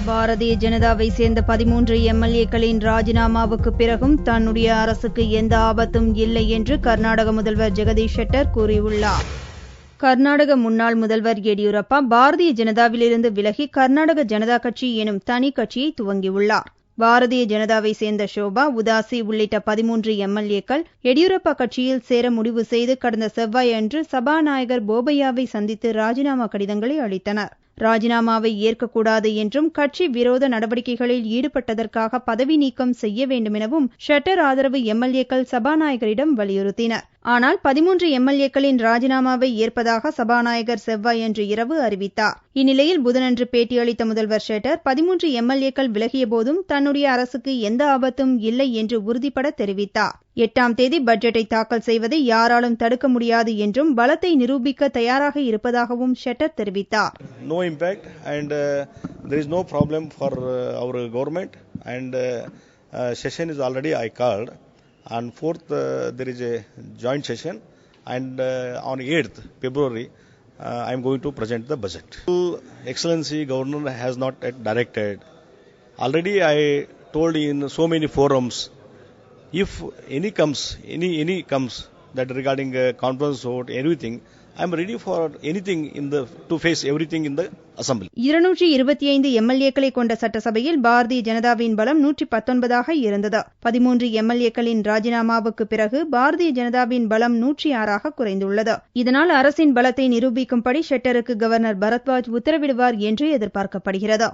பாரதிய ஜனதாவை சேர்ந்த 13 எம்எல்ஏக்களின் ராஜினாமாவுக்கு பிறகும் தன்னுடைய அரசுக்கு எந்த ஆபத்தும் இல்லை என்று கர்நாடக முதல்வர் ஜெகதீஷ் ஷெட்டர் கூறியுள்ளார். கர்நாடக முன்னாள் முதல்வர் எடியூரப்பா பாரதிய ஜனதாவிலிருந்து விலகி கர்நாடக ஜனதா கட்சி எனும் தனி கட்சியை துவங்கியுள்ளார். பாரதிய ஜனதாவை சேர்ந்த ஷோபா உதாசி உள்ளிட்ட 13 எம்எல்ஏக்கள் எடியூரப்பா கட்சியில் சேர முடிவு செய்து கடந்த செவ்வாய் அன்று சபாநாயகர் போபையாவை சந்தித்து ராஜினாமா கடிதங்களை அளித்தனர். ராஜினாமாவை ஏற்கக்கூடாது என்றும் கட்சி விரோத நடவடிக்கைகளில் ஈடுபட்டதற்காக பதவி நீக்கம் செய்ய வேண்டுமெனவும் ஷெட்டர் ஆதரவு எம்எல்ஏக்கள் சபாநாயகரிடம் வலியுறுத்தினர். ஆனால் 13 எம்எல்ஏக்களின் ராஜினாமாவை ஏற்பதாக சபாநாயகர் செவ்வாய் அன்று இரவு அறிவித்தார். இந்நிலையில் புதனன்று பேட்டியளித்த முதல்வர் ஷெட்டர் 13 எம்எல்ஏக்கள் விலகிய போதும் தன்னுடைய அரசுக்கு எந்த ஆபத்தும் இல்லை என்று உறுதிபட தெரிவித்தார். 8ஆம் தேதி பட்ஜெட்டை தாக்கல் செய்வதை யாராலும் தடுக்க முடியாது என்றும் பலத்தை நிரூபிக்க தயாராக இருப்பதாகவும் ஷெட்டர் தெரிவித்தார். No impact and there is no problem for our government and session is already I called. On 4th there is a joint session and on 8th February I am going to present the budget. Excellency Governor has not yet directed. Already I told in so many forums, if any comes that regarding conference vote, everything, I am ready for anything to face everything in the assembly. 225 எம்எல்ஏக்களை கொண்ட சட்டசபையில் பாரதிய ஜனதாவின் பலம் 119ஆக இருந்தது. 13 எம்எல்ஏக்களின் ராஜினாமாவுக்கு பிறகு பாரதிய ஜனதாவின் பலம் 106ஆக குறைந்துள்ளது. இதனால் அரசின் பலத்தை நிரூபிக்கும்படி ஷெட்டருக்கு கவர்னர் பரத்வாஜ் உத்தரவிடுவார் என்று எதிர்பார்க்கப்படுகிறது.